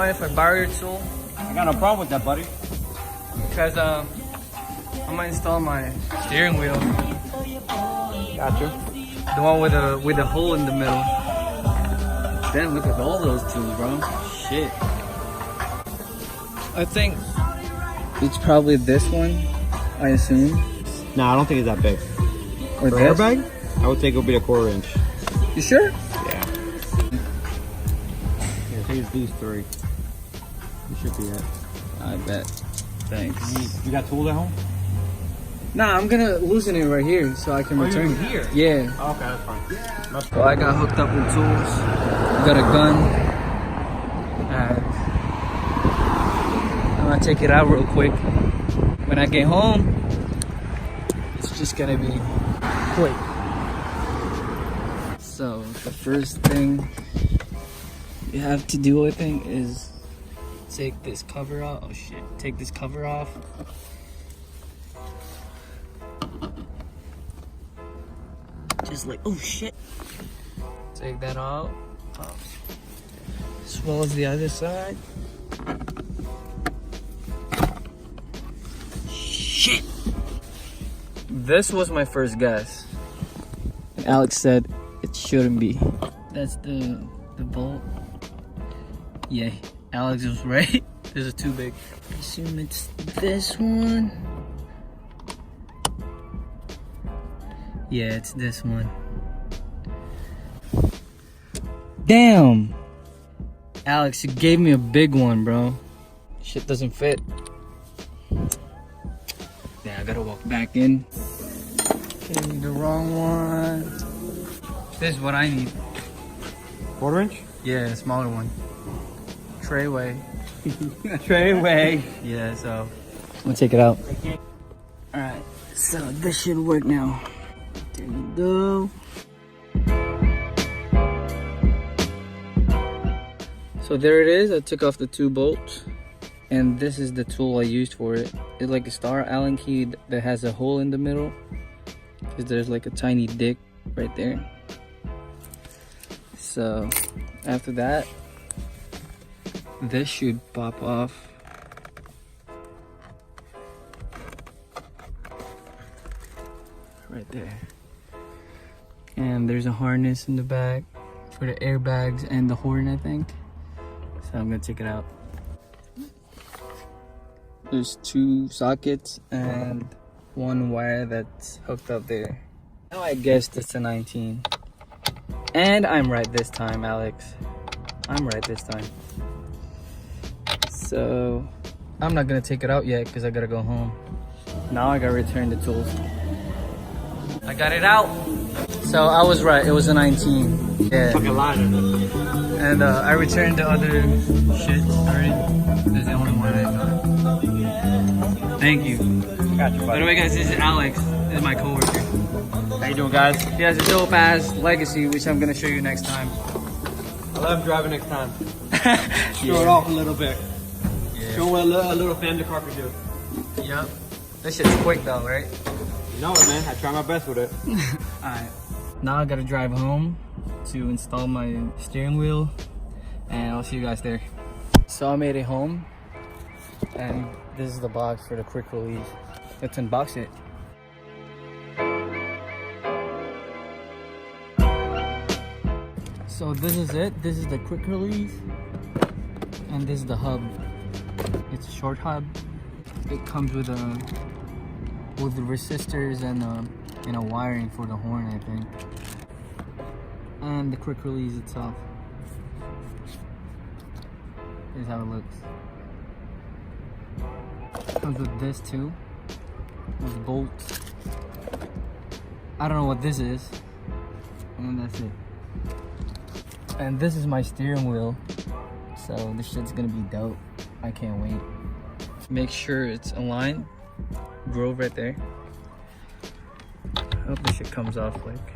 mind if I borrow your tool? I got no problem with that, buddy. Because I'm gonna install my steering wheel. Gotcha. The one with a hole in the middle. Then look at all those tools, bro. Shit. I think it's probably this one, I assume. Nah, I don't think it's that big. Or For this? airbag, I would think it would be a 1/4 inch. You sure? Yeah. Here, here's these 3. You should be it. I bet. Thanks. You got tools at home? Nah, I'm gonna loosen it right here so I can return it. Here? Yeah. Oh, okay, that's fine. That's So I got hooked up with tools. Got a gun. And I'm gonna take it out real quick. When I get home, it's just gonna be quick. So the first thing you have to do, I think, is take this cover off. Oh shit! Take this cover off. Just like, oh shit! Take that out. As well as the other side. Shit! This was my first guess. And Alex said it shouldn't be. That's the bolt. Yeah, Alex was right. This is too big. I assume it's this one. Yeah, it's this one. Damn! Alex, you gave me a big one, bro. Shit doesn't fit. Yeah, I gotta walk back in. Gave me the wrong one. This is what I need. 1/4 inch? Yeah, a smaller one. Trayway. Trayway. Yeah, so I'm gonna take it out. Alright, so this should work now. There you go. So there it is. I took off the 2 bolts. And this is the tool I used for it. It's like a star Allen key that has a hole in the middle. Because there's like a tiny dick right there. So after that, this should pop off. Right there. And there's a harness in the back for the airbags and the horn, I think. So I'm gonna take it out. There's 2 sockets and 1 wire that's hooked up there. Now I guessed it's a 19. And I'm right this time, Alex. I'm right this time. So I'm not gonna take it out yet because I gotta go home. Now I gotta return the tools. I got it out. So I was right, it was a 19. Yeah. Fucking lying. And I returned the other shit already. That's the only one I got. Thank you. Got you, By buddy. the way, guys, this is Alex. This is my coworker. How you doing, guys? He has a dope ass Legacy, which I'm gonna show you next time. I'll let him drive it next time. Show Yeah. it off a little bit. Yeah. Show what a little family car can do. Yep. This shit's quick though, right? You know it, man. I try my best with it. Alright. Now I gotta drive home to install my steering wheel, and I'll see you guys there. So I made it home, and this is the box for the quick release. Let's unbox it. So this is it. This is the quick release, and this is the hub. It's a short hub. It comes with the resistors and a wiring for the horn, I think, and the quick release itself. Here's how it looks. Comes with this too, with bolts. I don't know what this is, and that's it. And this is my steering wheel, so this shit's gonna be dope. I can't wait. Make sure it's aligned. Grove right there. I hope this shit comes off like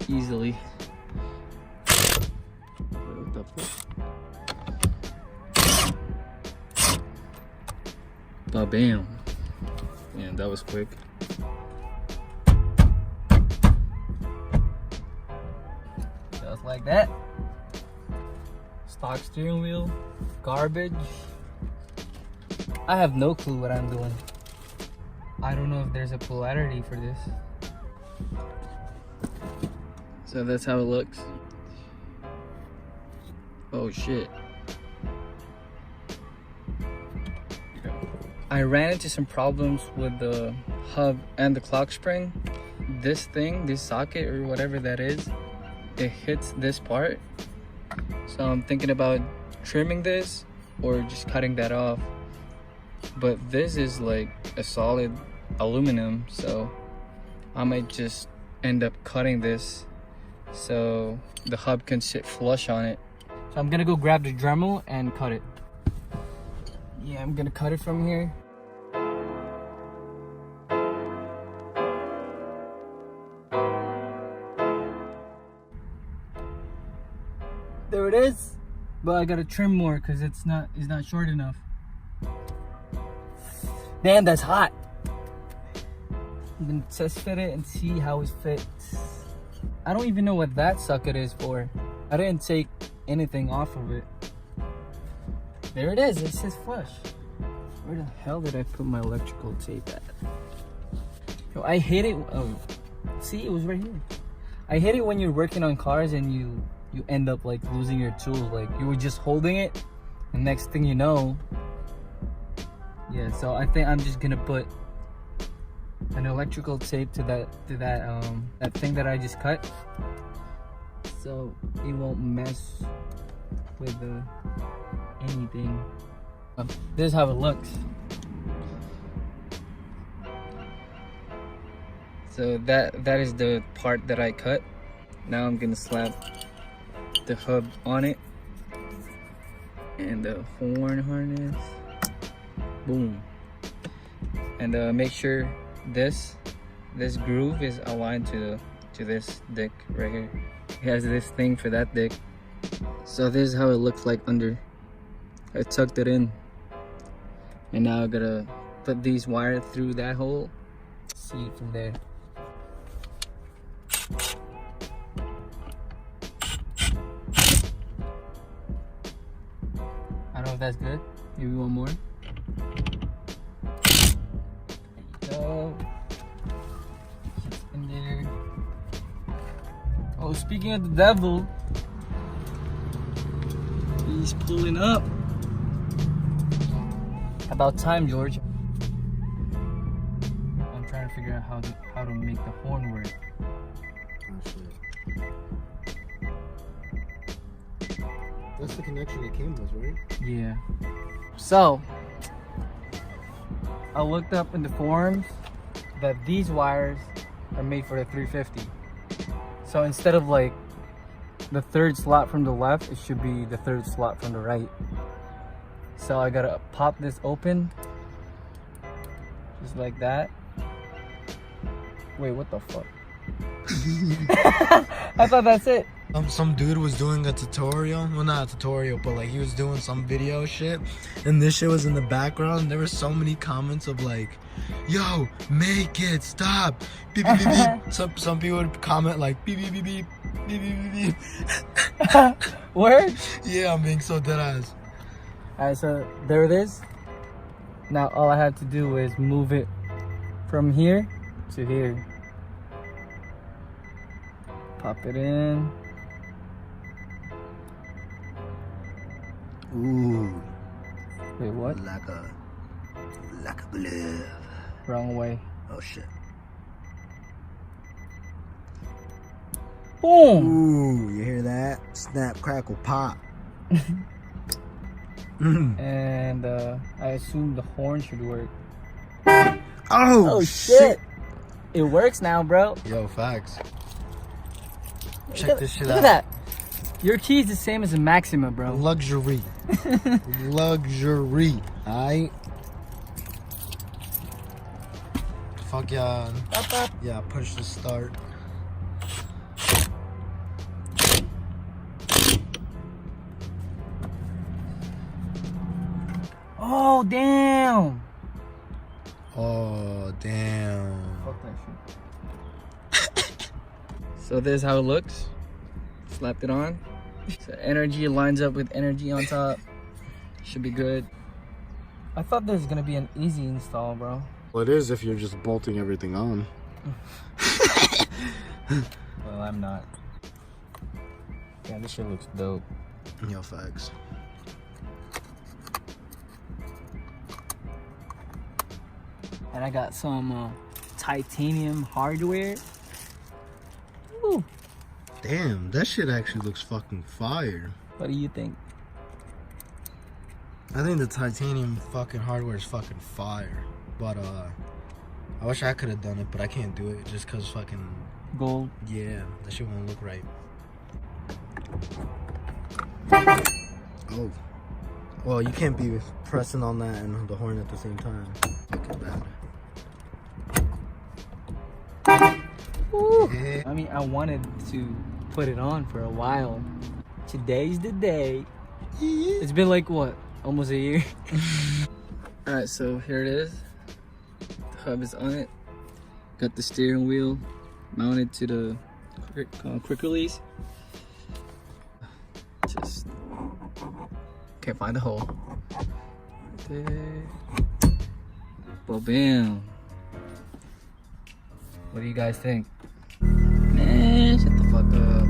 easily. Ba-bam. Man, that was quick. Just like that. stock steering wheel, garbage. I have no clue what I'm doing. I don't know if there's a polarity for this. So that's how it looks. Oh shit. I ran into some problems with the hub and the clock spring. This thing, this socket or whatever that is, it hits this part. So I'm thinking about trimming this or just cutting that off. But this is like a solid aluminum, so I might just end up cutting this so the hub can sit flush on it. So I'm gonna go grab the Dremel and cut it. Yeah, I'm gonna cut it from here. There it is. But I gotta trim more because it's not short enough. Damn, that's hot. I'm gonna test fit it and see how it fits. I don't even know what that socket is for. I didn't take anything off of it. There it is, it says flush. Where the hell did I put my electrical tape at? Yo, I hate it. Oh, see, it was right here. I hate it when you're working on cars and you end up like losing your tools. Like you were just holding it, and next thing you know, yeah. So I think I'm just gonna put an electrical tape to that thing that I just cut, so it won't mess with anything. This is how it looks. So that is the part that I cut. Now I'm gonna slap the hub on it and the horn harness. Boom. And make sure this groove is aligned to this dick right here. It has this thing for that dick. So this is how it looks like under. I tucked it in, and now I gotta put these wires through that hole. See it from there. I don't know if that's good. Maybe one more. There you go. It's in there. Oh, speaking of the devil, he's pulling up. About time, George. I'm trying to figure out how to make the horn work. Oh shit. That's the connection it came with, right? Yeah. So, I looked up in the forums that these wires are made for the 350. So instead of like the third slot from the left, it should be the third slot from the right. So I gotta pop this open, just like that. Wait, what the fuck? I thought that's it. Some dude was doing a tutorial. Well, not a tutorial, but like he was doing some video shit, and this shit was in the background. There were so many comments of like, "Yo, make it stop!" Beep beep beep beep. Some people would comment like, "Beep beep beep beep beep beep beep beep." Word? Yeah, I'm being so dead ass. Alright, so there it is. Now all I have to do is move it from here to here. Pop it in. Ooh. Wait, what? Like a glove. Wrong way. Oh shit. Boom! Ooh, you hear that? Snap, crackle, pop. And I assume the horn should work. Oh shit! It works now, bro. Yo, facts. Check Look this shit Look out. at that. Your key is the same as a Maxima, bro. Luxury. Luxury. Alright. Fuck yeah. Yeah, push the start. Oh, damn. Oh, damn. Fuck that shit. So this is how it looks. Slapped it on. So energy lines up with energy on top. Should be good. I thought this was gonna be an easy install, bro. Well, it is if you're just bolting everything on. Well, I'm not. Yeah, this shit looks dope. Yo, facts. And I got some titanium hardware. Ooh. Damn, that shit actually looks fucking fire. What do you think? I think the titanium fucking hardware is fucking fire. But I wish I could have done it, but I can't do it just cause fucking Gold. yeah, that shit won't look right. Oh. Well, you can't be pressing on that and the horn at the same time. Fucking bad. Ooh. I mean, I wanted to put it on for a while. Today's the day. It's been like what? Almost a year. Alright, so here it is. The hub is on it. Got the steering wheel mounted to the quick release. Just can't find the hole. Right there. Well, bam. What do you guys think? Man, shut the fuck up.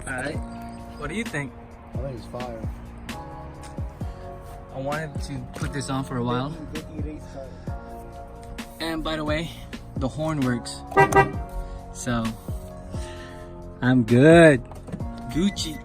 Alright, what do you think? I think it's fire. I wanted to put this on for a while. And by the way, the horn works. So, I'm good. Gucci.